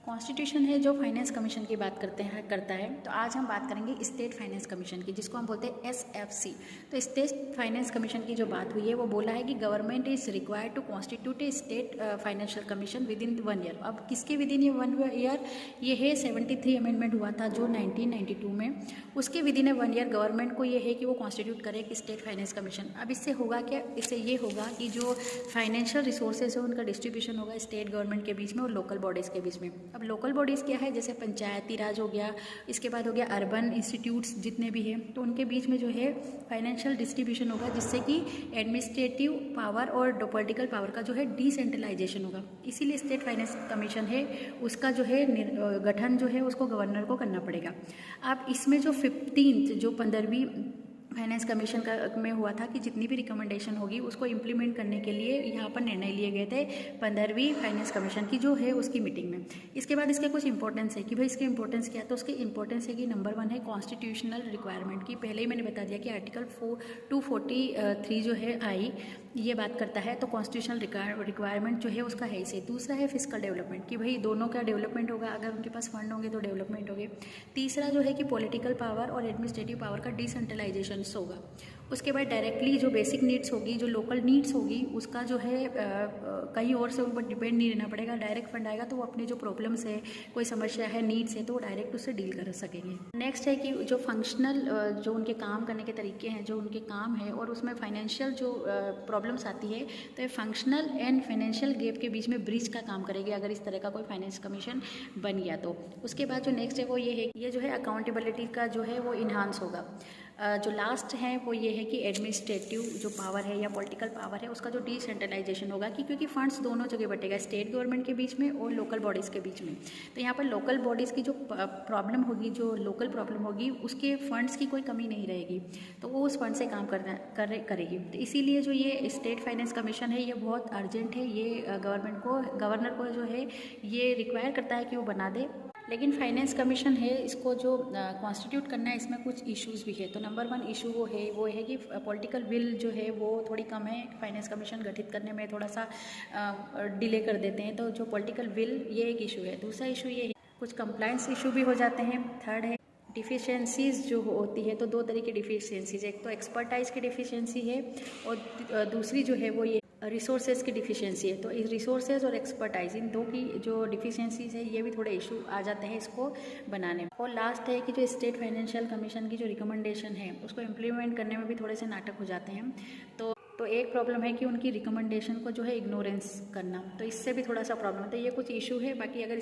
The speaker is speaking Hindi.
कॉन्स्टिट्यूशन है जो फाइनेंस कमीशन की बात करता है। तो आज हम बात करेंगे स्टेट फाइनेंस कमीशन की, जिसको हम बोलते हैं SFC। तो स्टेट फाइनेंस कमीशन की जो बात हुई है वो बोला है कि government is required to constitute a state financial commission within 1 year. अब किसके विद इन ये 1 ईयर? ये है 73 अमेंडमेंट हुआ था जो 1992 में, उसके विद इन 1 ईयर गवर्नमेंट को ये है कि वो कॉन्स्टिट्यूट करे कि स्टेट फाइनेंस कमीशन। अब इससे होगा क्या? इससे ये होगा कि जो फाइनेंशियल रिसोर्सेज है उनका डिस्ट्रीब्यूशन होगा स्टेट गवर्नमेंट के बीच में और लोकल बॉडीज़ के बीच में। अब लोकल बॉडीज़ क्या है? जैसे पंचायती राज हो गया, इसके बाद हो गया अर्बन इंस्टीट्यूट्स जितने भी हैं, तो उनके बीच में जो है फाइनेंशियल डिस्ट्रीब्यूशन होगा, जिससे कि एडमिनिस्ट्रेटिव पावर और पॉलिटिकल पावर का जो है डिसेंट्रलाइजेशन होगा। इसीलिए स्टेट फाइनेंस कमीशन है उसका जो है गठन जो है उसको गवर्नर को करना पड़ेगा। अब इसमें जो 15वीं फाइनेंस कमीशन का में हुआ था कि जितनी भी रिकमेंडेशन होगी उसको इम्प्लीमेंट करने के लिए यहाँ पर निर्णय लिए गए थे 15वीं फाइनेंस कमीशन की जो है उसकी मीटिंग में। इसके बाद इसके कुछ इंपॉर्टेंस है कि भाई इसके इंपॉर्टेंस क्या है। तो उसके इंपॉर्टेंस है कि नंबर 1 है कॉन्स्टिट्यूशनल रिक्वायरमेंट की। पहले ही मैंने बता दिया कि आर्टिकल 243 जो है आई ये बात करता है, तो कॉन्स्टिट्यूशनल रिक्वायरमेंट जो है उसका है इसे। दूसरा है फिजिकल डेवलपमेंट कि भाई दोनों का डेवलपमेंट होगा, अगर उनके पास फंड होंगे तो डेवलपमेंट होंगे। तीसरा जो है कि पॉलिटिकल पावर और एडमिनिस्ट्रेटिव पावर का डिसेंट्रलाइजेशन होगा। उसके बाद डायरेक्टली जो बेसिक नीड्स होगी, जो लोकल नीड्स होगी, उसका जो है कहीं और से ऊपर डिपेंड नहीं रहना पड़ेगा। डायरेक्ट फंड आएगा तो वो अपने जो प्रॉब्लम्स है, कोई समस्या है, नीड्स है, तो वो डायरेक्ट उससे डील कर सकेंगे। नेक्स्ट है कि जो फंक्शनल जो उनके काम करने के तरीके हैं, जो उनके काम है और उसमें फाइनेंशियल जो प्रॉब्लम्स आती है, तो ये फंक्शनल एंड फाइनेंशियल गैप के बीच में ब्रिज का काम करेगी अगर इस तरह का कोई फाइनेंस कमीशन बन गया तो। उसके बाद जो नेक्स्ट है वो ये है, ये जो है अकाउंटेबिलिटी का जो है वो इन्हांस होगा। जो लास्ट है वो ये है कि एडमिनिस्ट्रेटिव जो पावर है या पॉलिटिकल पावर है उसका जो डिसेंट्रलाइजेशन होगा, कि क्योंकि फंड्स दोनों जगह बटेगा, स्टेट गवर्नमेंट के बीच में और लोकल बॉडीज़ के बीच में। तो यहाँ पर लोकल बॉडीज़ की जो प्रॉब्लम होगी, जो लोकल प्रॉब्लम होगी, उसके फंड्स की कोई कमी नहीं रहेगी, तो वो उस फंड से काम करेगी। तो इसीलिए जो ये स्टेट फाइनेंस कमीशन है ये बहुत अर्जेंट है। ये गवर्नर को जो है ये रिक्वायर करता है कि वो बना दे। लेकिन फाइनेंस कमीशन है इसको जो कॉन्स्टिट्यूट करना है, इसमें कुछ इश्यूज़ भी है। तो नंबर 1 इशू वो है कि पॉलिटिकल विल जो है वो थोड़ी कम है। फाइनेंस कमीशन गठित करने में थोड़ा सा डिले कर देते हैं, तो जो पॉलिटिकल विल ये एक इशू है। दूसरा इशू ये है कुछ कंप्लाइंस इशू भी हो जाते हैं। थर्ड है डिफिशियंसीज़ जो होती है, तो 2 तरह की डिफिशियंसीज़, एक तो एक्सपर्टाइज की डिफिशियंसी है और दूसरी जो है वो ये रिसोर्सेज की डिफिशियंसी है। तो इस रिसोर्सेज और एक्सपर्टाइज इन 2 की जो डिफिशियंसीज है ये भी थोड़े इशू आ जाते हैं इसको बनाने में। और लास्ट है कि जो स्टेट फाइनेंशियल कमीशन की जो रिकमेंडेशन है उसको इम्प्लीमेंट करने में भी थोड़े से नाटक हो जाते हैं। तो एक प्रॉब्लम है कि उनकी रिकमेंडेशन को जो है इग्नोरेंस करना, तो इससे भी थोड़ा सा प्रॉब्लम है। तो ये कुछ इशू है। बाकी अगर